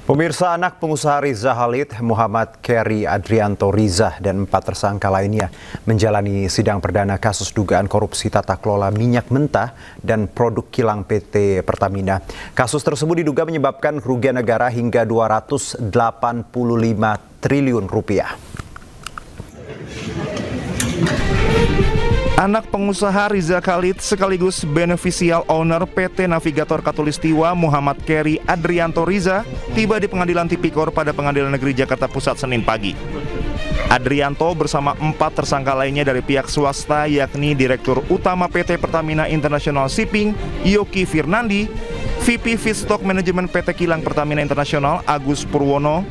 Pemirsa, anak pengusaha Riza Khalid, Muhammad Keri Adrianto Riza dan 4 tersangka lainnya menjalani sidang perdana kasus dugaan korupsi tata kelola minyak mentah dan produk kilang PT Pertamina. Kasus tersebut diduga menyebabkan kerugian negara hingga 285 triliun rupiah. Anak pengusaha Riza Khalid sekaligus beneficial owner PT Navigator Khatulistiwa Muhammad Keri Adrianto Riza tiba di Pengadilan Tipikor pada Pengadilan Negeri Jakarta Pusat Senin pagi. Adrianto bersama 4 tersangka lainnya dari pihak swasta yakni Direktur Utama PT Pertamina International Shipping Yoki Firnandi, VP Feedstock Management PT Kilang Pertamina International Agus Purwono,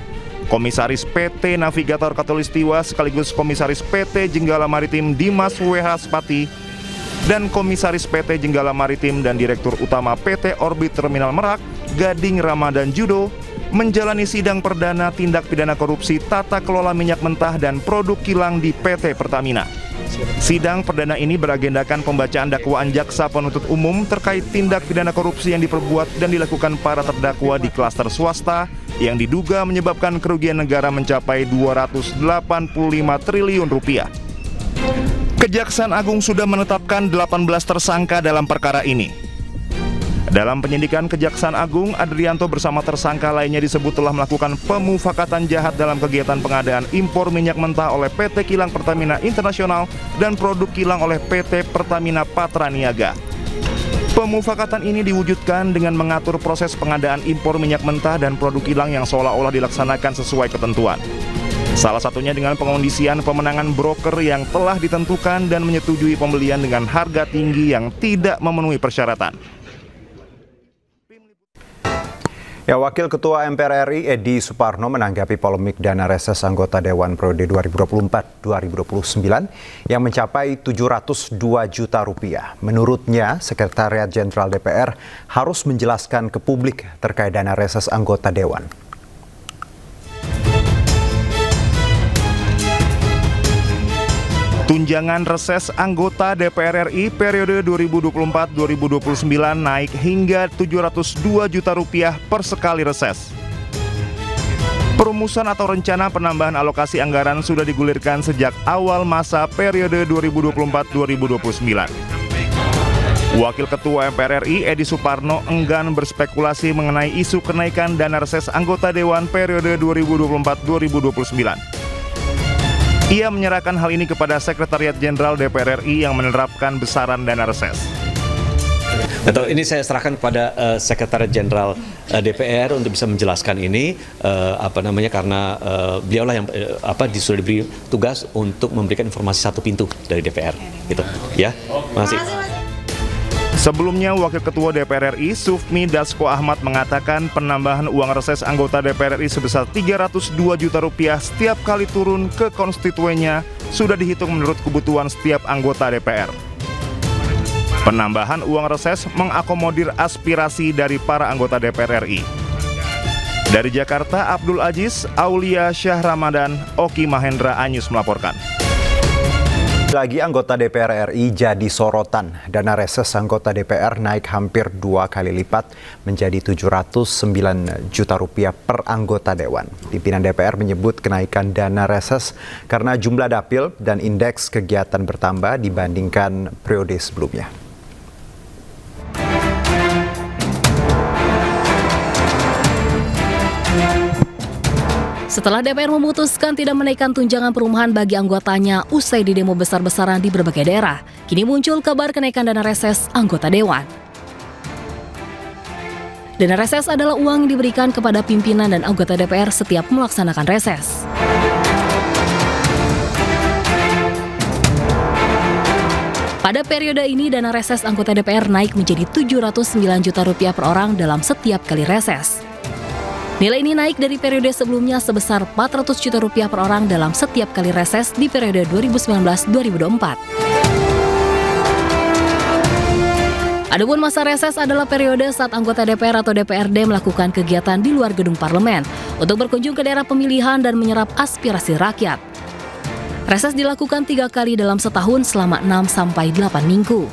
Komisaris PT Navigator Khatulistiwa sekaligus Komisaris PT Jenggala Maritim Dimas W.H. Spati, dan Komisaris PT Jenggala Maritim dan Direktur Utama PT Orbit Terminal Merak Gading Ramadan Judo menjalani sidang perdana tindak pidana korupsi tata kelola minyak mentah dan produk kilang di PT Pertamina. Sidang perdana ini beragendakan pembacaan dakwaan jaksa penuntut umum terkait tindak pidana korupsi yang diperbuat dan dilakukan para terdakwa di klaster swasta yang diduga menyebabkan kerugian negara mencapai 285 triliun rupiah. Kejaksaan Agung sudah menetapkan 18 tersangka dalam perkara ini. Dalam penyidikan Kejaksaan Agung, Adrianto bersama tersangka lainnya disebut telah melakukan pemufakatan jahat dalam kegiatan pengadaan impor minyak mentah oleh PT Kilang Pertamina Internasional dan produk kilang oleh PT Pertamina Patraniaga. Pemufakatan ini diwujudkan dengan mengatur proses pengadaan impor minyak mentah dan produk kilang yang seolah-olah dilaksanakan sesuai ketentuan. Salah satunya dengan pengondisian pemenangan broker yang telah ditentukan dan menyetujui pembelian dengan harga tinggi yang tidak memenuhi persyaratan. Ya, Wakil Ketua MPR RI Edi Suparno menanggapi polemik dana reses anggota Dewan periode 2024-2029 yang mencapai 702 juta rupiah. Menurutnya, Sekretariat Jenderal DPR harus menjelaskan ke publik terkait dana reses anggota Dewan. Tunjangan reses anggota DPR RI periode 2024-2029 naik hingga 702 juta rupiah per sekali reses. Perumusan atau rencana penambahan alokasi anggaran sudah digulirkan sejak awal masa periode 2024-2029. Wakil Ketua MPR RI Edi Suparno enggan berspekulasi mengenai isu kenaikan dana reses anggota Dewan periode 2024-2029. Ia menyerahkan hal ini kepada Sekretariat Jenderal DPR RI yang menerapkan besaran dana reses. Betul, ini saya serahkan kepada Sekretariat Jenderal DPR untuk bisa menjelaskan ini, karena beliaulah yang sudah diberi tugas untuk memberikan informasi satu pintu dari DPR, gitu. Ya, terima kasih. Sebelumnya, Wakil Ketua DPR RI Sufmi Dasko Ahmad mengatakan penambahan uang reses anggota DPR RI sebesar 302 juta rupiah setiap kali turun ke konstituennya sudah dihitung menurut kebutuhan setiap anggota DPR. Penambahan uang reses mengakomodir aspirasi dari para anggota DPR RI. Dari Jakarta, Abdul Aziz, Aulia Syah Ramadan, Oki Mahendra Anyus melaporkan. Lagi anggota DPR RI jadi sorotan. Dana reses anggota DPR naik hampir 2 kali lipat menjadi 709 juta rupiah per anggota Dewan. Pimpinan DPR menyebut kenaikan dana reses karena jumlah dapil dan indeks kegiatan bertambah dibandingkan periode sebelumnya. Setelah DPR memutuskan tidak menaikkan tunjangan perumahan bagi anggotanya usai di demo besar-besaran di berbagai daerah, kini muncul kabar kenaikan dana reses anggota Dewan. Dana reses adalah uang yang diberikan kepada pimpinan dan anggota DPR setiap melaksanakan reses. Pada periode ini, dana reses anggota DPR naik menjadi 709 juta rupiah per orang dalam setiap kali reses. Nilai ini naik dari periode sebelumnya sebesar 400 juta rupiah per orang dalam setiap kali reses di periode 2019-2024. Adapun masa reses adalah periode saat anggota DPR atau DPRD melakukan kegiatan di luar gedung parlemen untuk berkunjung ke daerah pemilihan dan menyerap aspirasi rakyat. Reses dilakukan 3 kali dalam setahun selama 6-8 minggu.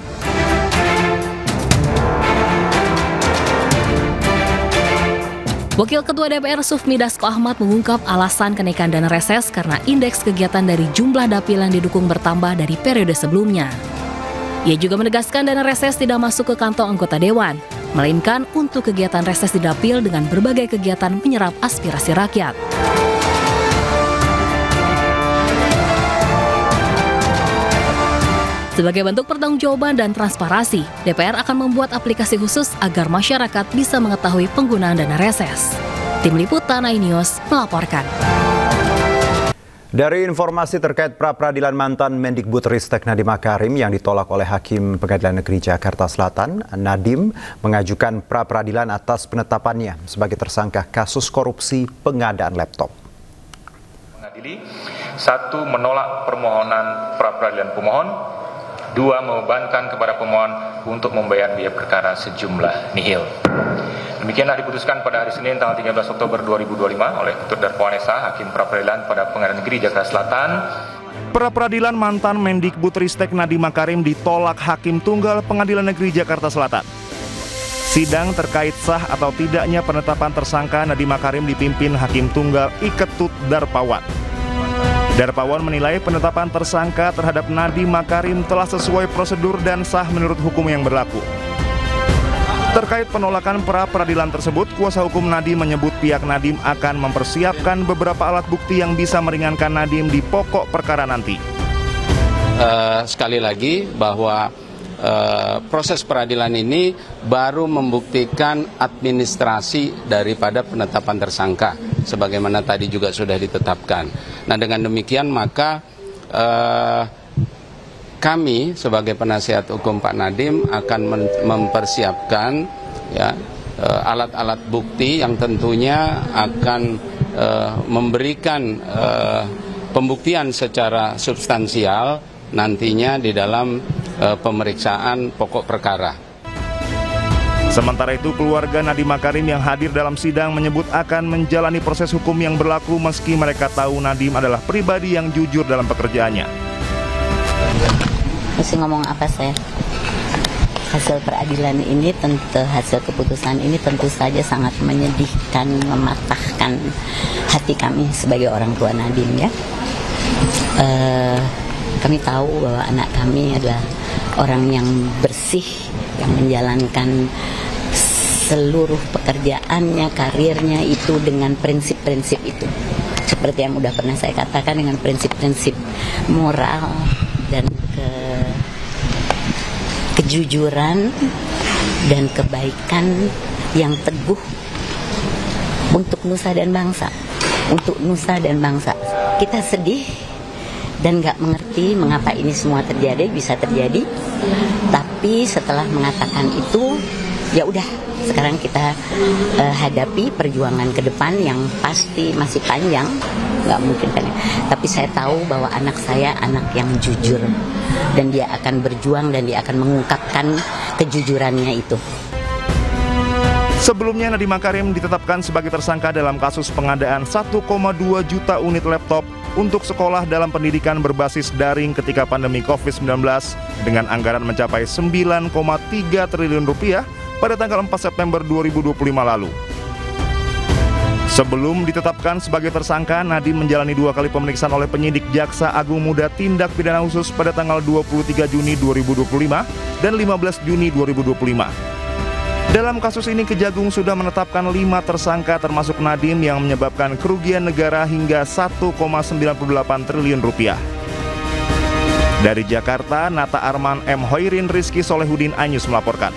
Wakil Ketua DPR Sufmi Dasko Ahmad mengungkap alasan kenaikan dana reses karena indeks kegiatan dari jumlah dapil yang didukung bertambah dari periode sebelumnya. Ia juga menegaskan dana reses tidak masuk ke kantong anggota Dewan, melainkan untuk kegiatan reses di dapil dengan berbagai kegiatan menyerap aspirasi rakyat. Sebagai bentuk pertanggungjawaban dan transparansi, DPR akan membuat aplikasi khusus agar masyarakat bisa mengetahui penggunaan dana reses. Tim Liputan iNews melaporkan. Dari informasi terkait pra-peradilan mantan Mendikbudristek Nadiem Makarim yang ditolak oleh Hakim Pengadilan Negeri Jakarta Selatan, Nadiem mengajukan pra-peradilan atas penetapannya sebagai tersangka kasus korupsi pengadaan laptop. Mengadili, 1. Menolak permohonan pra-peradilan pemohon, 2. Membebankan kepada pemohon untuk membayar biaya perkara sejumlah nihil. Demikianlah diputuskan pada hari Senin tanggal 13 Oktober 2025 oleh Ketua Darmawan Esa, Hakim Pra-Peradilan pada Pengadilan Negeri Jakarta Selatan. Pra-peradilan mantan Mendikbudristek Nadiem Makarim ditolak Hakim Tunggal Pengadilan Negeri Jakarta Selatan. Sidang terkait sah atau tidaknya penetapan tersangka Nadiem Makarim dipimpin Hakim Tunggal Iketut Darpawan. Darpawan menilai penetapan tersangka terhadap Nadiem Makarim telah sesuai prosedur dan sah menurut hukum yang berlaku. Terkait penolakan pra-peradilan tersebut, kuasa hukum Nadiem menyebut pihak Nadiem akan mempersiapkan beberapa alat bukti yang bisa meringankan Nadiem di pokok perkara nanti. Sekali lagi bahwa proses peradilan ini baru membuktikan administrasi daripada penetapan tersangka, sebagaimana tadi juga sudah ditetapkan. Nah, dengan demikian maka kami sebagai penasihat hukum Pak Nadiem akan mempersiapkan ya alat-alat bukti yang tentunya akan memberikan pembuktian secara substansial nantinya di dalam pemeriksaan pokok perkara. Sementara itu, keluarga Nadiem Makarim yang hadir dalam sidang menyebut akan menjalani proses hukum yang berlaku meski mereka tahu Nadiem adalah pribadi yang jujur dalam pekerjaannya. Mesti ngomong apa saya? Hasil peradilan ini hasil keputusan ini tentu saja sangat menyedihkan, mematahkan hati kami sebagai orang tua Nadiem ya. Kami tahu bahwa anak kami adalah orang yang bersih, yang menjalankan seluruh pekerjaannya, karirnya itu dengan prinsip-prinsip itu. Seperti yang udah pernah saya katakan, dengan prinsip-prinsip moral dan kejujuran dan kebaikan yang teguh untuk nusa dan bangsa. Untuk nusa dan bangsa. Kita sedih dan nggak mengerti mengapa ini semua bisa terjadi. Tapi setelah mengatakan itu, ya udah, sekarang kita hadapi perjuangan ke depan yang pasti masih panjang, nggak mungkin pendek. Tapi saya tahu bahwa anak saya anak yang jujur dan dia akan berjuang dan dia akan mengungkapkan kejujurannya itu. Sebelumnya Nadiem Makarim ditetapkan sebagai tersangka dalam kasus pengadaan 1,2 juta unit laptop untuk sekolah dalam pendidikan berbasis daring ketika pandemi COVID-19 dengan anggaran mencapai 9,3 triliun rupiah pada tanggal 4 September 2025 lalu. Sebelum ditetapkan sebagai tersangka, Nadiem menjalani 2 kali pemeriksaan oleh penyidik Jaksa Agung Muda Tindak Pidana Khusus pada tanggal 23 Juni 2025 dan 15 Juni 2025. Dalam kasus ini, Kejagung sudah menetapkan 5 tersangka termasuk Nadiem yang menyebabkan kerugian negara hingga 1,98 triliun rupiah. Dari Jakarta, Nata Arman, M. Hoirin, Rizky Solehudin, iNews melaporkan.